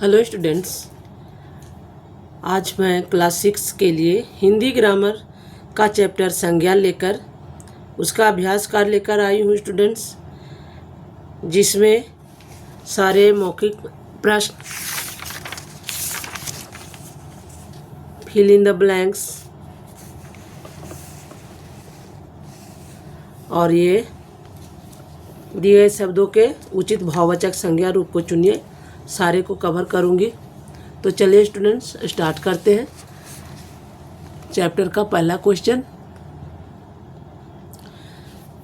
Hello students, आज मैं class 6 के लिए हिंदी ग्रामर का चैप्टर संज्ञा लेकर उसका अभ्यास कार्य लेकर आई हूँ स्टूडेंट्स, जिसमें सारे मौखिक प्रश्न, फिल इन द ब्लैंक्स और ये दिए गए शब्दों के उचित भाववाचक संज्ञा रूप को चुनिए, सारे को कवर करूँगी। तो चलिए स्टूडेंट्स स्टार्ट करते हैं। चैप्टर का पहला क्वेश्चन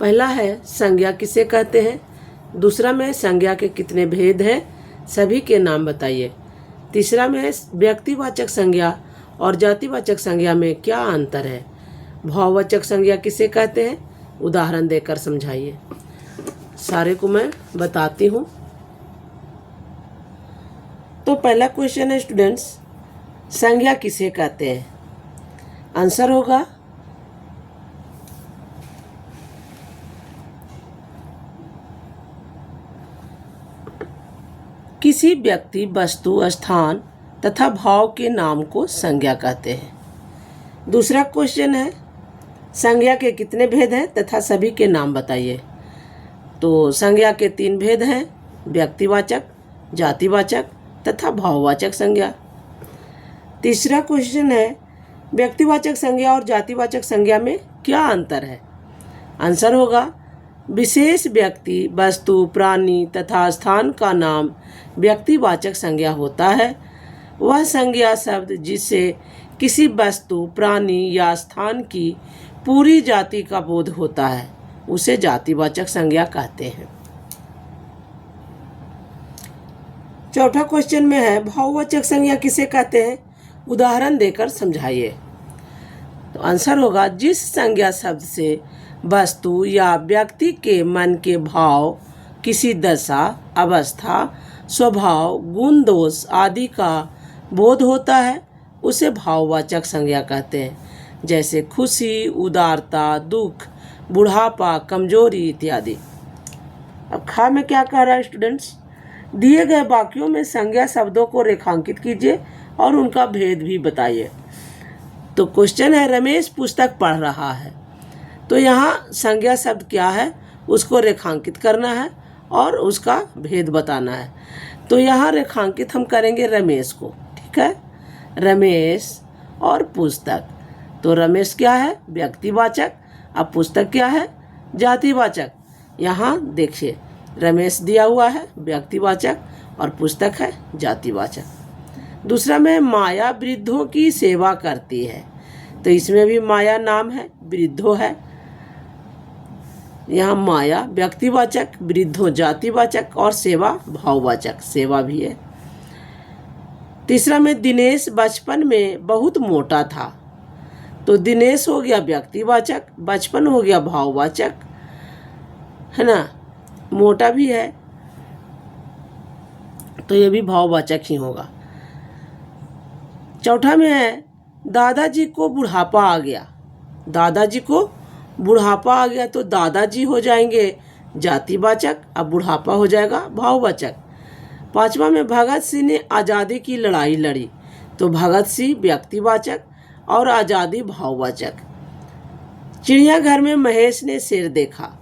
पहला है, संज्ञा किसे कहते हैं। दूसरा में संज्ञा के कितने भेद हैं, सभी के नाम बताइए। तीसरा में व्यक्तिवाचक संज्ञा और जातिवाचक संज्ञा में क्या अंतर है। भाववाचक संज्ञा किसे कहते हैं, उदाहरण देकर समझाइए। सारे को मैं बताती हूँ। तो पहला क्वेश्चन है स्टूडेंट्स, संज्ञा किसे कहते हैं। आंसर होगा किसी व्यक्ति, वस्तु, स्थान तथा भाव के नाम को संज्ञा कहते हैं। दूसरा क्वेश्चन है, संज्ञा के कितने भेद हैं तथा सभी के नाम बताइए। तो संज्ञा के 3 भेद हैं, व्यक्तिवाचक, जातिवाचक तथा भाववाचक संज्ञा। तीसरा क्वेश्चन है, व्यक्तिवाचक संज्ञा और जातिवाचक संज्ञा में क्या अंतर है। आंसर होगा विशेष व्यक्ति, वस्तु, प्राणी तथा स्थान का नाम व्यक्तिवाचक संज्ञा होता है। वह संज्ञा शब्द जिससे किसी वस्तु, प्राणी या स्थान की पूरी जाति का बोध होता है उसे जातिवाचक संज्ञा कहते हैं। चौथा क्वेश्चन में है, भाववाचक संज्ञा किसे कहते हैं, उदाहरण देकर समझाइए। तो आंसर होगा जिस संज्ञा शब्द से वस्तु या व्यक्ति के मन के भाव, किसी दशा, अवस्था, स्वभाव, गुण, दोष आदि का बोध होता है उसे भाववाचक संज्ञा कहते हैं। जैसे खुशी, उदारता, दुख, बुढ़ापा, कमजोरी इत्यादि। अब खा में क्या कह रहा है स्टूडेंट्स, दिए गए वाक्यों में संज्ञा शब्दों को रेखांकित कीजिए और उनका भेद भी बताइए। तो क्वेश्चन है, रमेश पुस्तक पढ़ रहा है। तो यहाँ संज्ञा शब्द क्या है उसको रेखांकित करना है और उसका भेद बताना है। तो यहाँ रेखांकित हम करेंगे रमेश को, ठीक है, रमेश और पुस्तक। तो रमेश क्या है, व्यक्तिवाचक, अब पुस्तक क्या है, जातिवाचक। यहाँ देखिए रमेश दिया हुआ है व्यक्तिवाचक और पुस्तक है जातिवाचक। दूसरा में माया वृद्धों की सेवा करती है। तो इसमें भी माया नाम है, वृद्धो है। यहाँ माया व्यक्तिवाचक, वृद्धो जातिवाचक और सेवा भाववाचक, सेवा भी है। तीसरा में दिनेश बचपन में बहुत मोटा था। तो दिनेश हो गया व्यक्तिवाचक, बचपन हो गया भाववाचक, है ना, मोटा भी है तो ये भी भाववाचक ही होगा। चौथा में है, दादाजी को बुढ़ापा आ गया। दादाजी को बुढ़ापा आ गया तो दादाजी हो जाएंगे जातिवाचक, अब बुढ़ापा हो जाएगा भाववाचक। पांचवा में, भगत सिंह ने आज़ादी की लड़ाई लड़ी। तो भगत सिंह व्यक्तिवाचक और आज़ादी भाववाचक। चिड़ियाघर में महेश ने शेर देखा।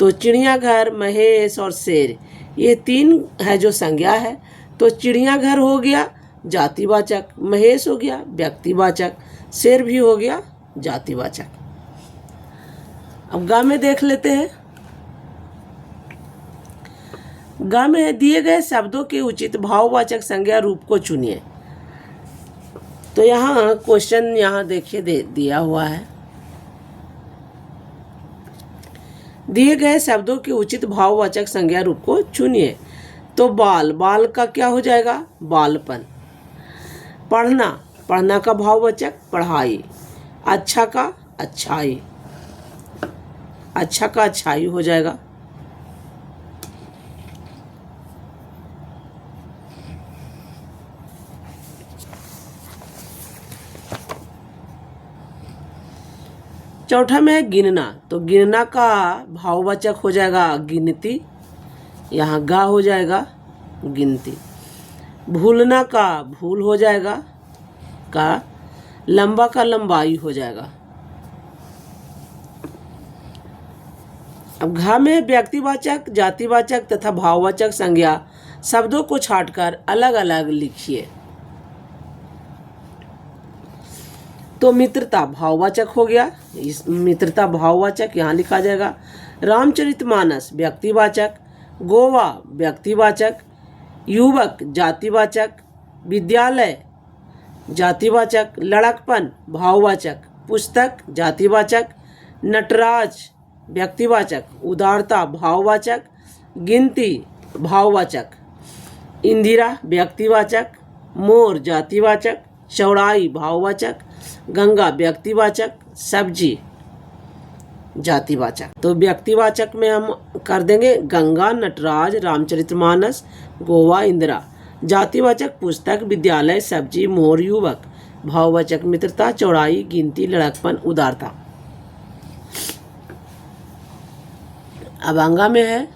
तो चिड़ियाघर, महेश और शेर ये 3 है जो संज्ञा है। तो चिड़ियाघर हो गया जातिवाचक, महेश हो गया व्यक्तिवाचक, शेर भी हो गया जातिवाचक। अब गा में देख लेते हैं। गा में दिए गए शब्दों के उचित भाववाचक संज्ञा रूप को चुनिए। तो यहाँ क्वेश्चन यहाँ देखिए दिया हुआ है, दिए गए शब्दों के उचित भाववाचक संज्ञा रूप को चुनिए। तो बाल, बाल का क्या हो जाएगा, बालपन। पढ़ना, पढ़ना का भाववाचक पढ़ाई। अच्छा का अच्छाई, अच्छा का अच्छाई हो जाएगा। चौथा में है गिनना। तो गिनना का भाववाचक हो जाएगा गिनती, यहाँ गा हो जाएगा गिनती। भूलना का भूल हो जाएगा, का लंबा का लंबाई हो जाएगा। अब घ में व्यक्तिवाचक, जातिवाचक तथा भाववाचक संज्ञा शब्दों को छांटकर अलग अलग लिखिए। तो मित्रता भाववाचक हो गया, इस मित्रता भाववाचक यहाँ लिखा जाएगा। रामचरितमानस व्यक्तिवाचक, गोवा व्यक्तिवाचक, युवक जातिवाचक, विद्यालय जातिवाचक, लड़कपन भाववाचक, पुस्तक जातिवाचक, नटराज व्यक्तिवाचक, उदारता भाववाचक, गिनती भाववाचक, इंदिरा व्यक्तिवाचक, मोर जातिवाचक, चौड़ाई भाववाचक, गंगा व्यक्तिवाचक, सब्जी जातिवाचक। तो व्यक्तिवाचक में हम कर देंगे गंगा, नटराज, रामचरितमानस, गोवा, इंदिरा। जातिवाचक पुस्तक, विद्यालय, सब्जी, मोर, युवक। भाववाचक मित्रता, चौड़ाई, गिनती, लड़कपन, उदारता। अब अंगा में है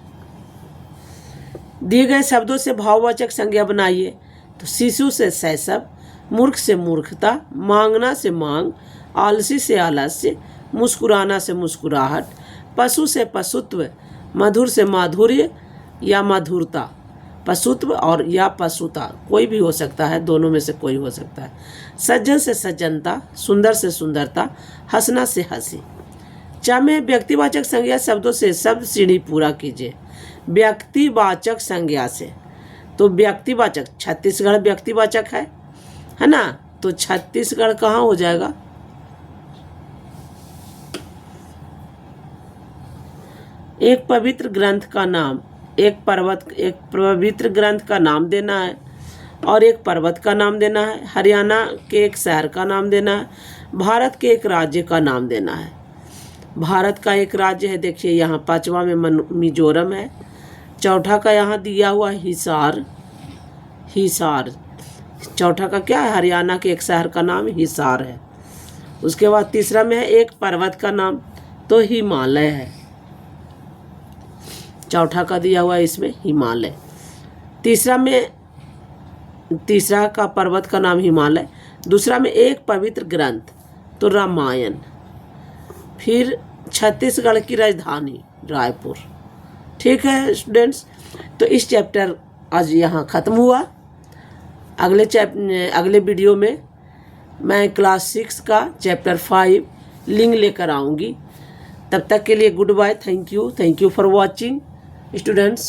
दिए गए शब्दों से भाववाचक संज्ञा बनाइए। तो शिशु से शैशव, मूर्ख से मूर्खता, मांगना से मांग, आलसी से आलस्य, मुस्कुराना से मुस्कुराहट, पशु से पशुत्व, मधुर से माधुर्य या मधुरता। पशुत्व और या पशुता कोई भी हो सकता है, दोनों में से कोई हो सकता है। सज्जन से सज्जनता, सुंदर से सुंदरता, हंसना से हंसी। च में व्यक्तिवाचक संज्ञा शब्दों से शब्द श्रेणी पूरा कीजिए। व्यक्तिवाचक संज्ञा से तो व्यक्तिवाचक छत्तीसगढ़ व्यक्तिवाचक है ना। तो छत्तीसगढ़ कहाँ हो जाएगा? एक पवित्र ग्रंथ का नाम, एक पवित्र ग्रंथ का नाम देना है और एक पर्वत का नाम देना है। हरियाणा के एक शहर का नाम देना है। भारत के एक राज्य का नाम देना है। भारत का एक राज्य है, देखिए यहाँ 5वां में मिजोरम है। चौथा का यहाँ दिया हुआ हिसार। चौथा का क्या है? हरियाणा के एक शहर का नाम हिसार है। उसके बाद तीसरा में है एक पर्वत का नाम, तो हिमालय है। चौथा का दिया हुआ है इसमें हिमालय। तीसरा का पर्वत का नाम हिमालय। दूसरा में एक पवित्र ग्रंथ, तो रामायण। फिर छत्तीसगढ़ की राजधानी रायपुर। ठीक है स्टूडेंट्स, तो इस चैप्टर आज यहाँ ख़त्म हुआ। अगले वीडियो में मैं क्लास 6 का चैप्टर 5 लिंक लेकर आऊँगी। तब तक के लिए good bye. Thank you for watching students.